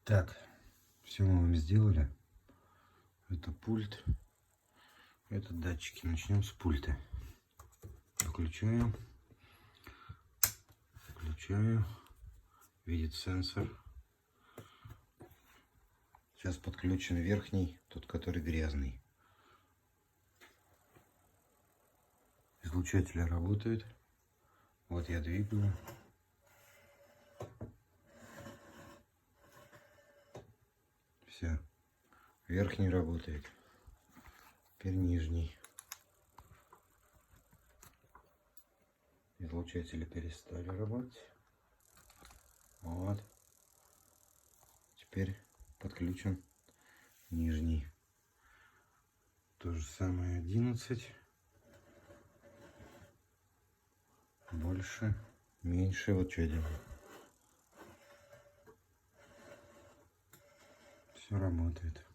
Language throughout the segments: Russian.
Так, все мы вам сделали. Это пульт, это датчики. Начнем с пульта. Включаю. Включаю. Видит сенсор. Сейчас подключен верхний, тот, который грязный. Излучатели работают. Вот я двигаю. Все. Верхний работает. Теперь нижний. Излучатели перестали работать. Вот. Теперь подключен нижний. То же самое 11. Больше, меньше. Вот что делаю. Все работает.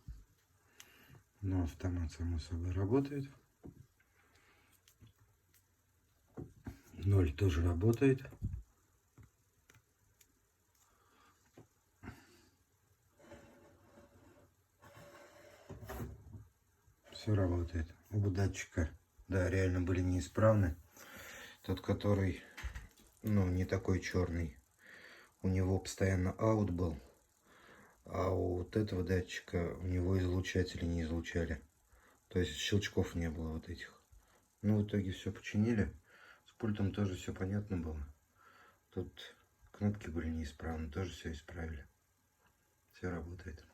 Но автомат само собой работает. 0 тоже работает. Все работает. Оба датчика, да, реально были неисправны. Тот, который, не такой черный, у него постоянно аут был. А у вот этого датчика у него излучатели не излучали. То есть щелчков не было вот этих. В итоге все починили. С пультом тоже все понятно было. Тут кнопки были неисправны, тоже все исправили. Все работает.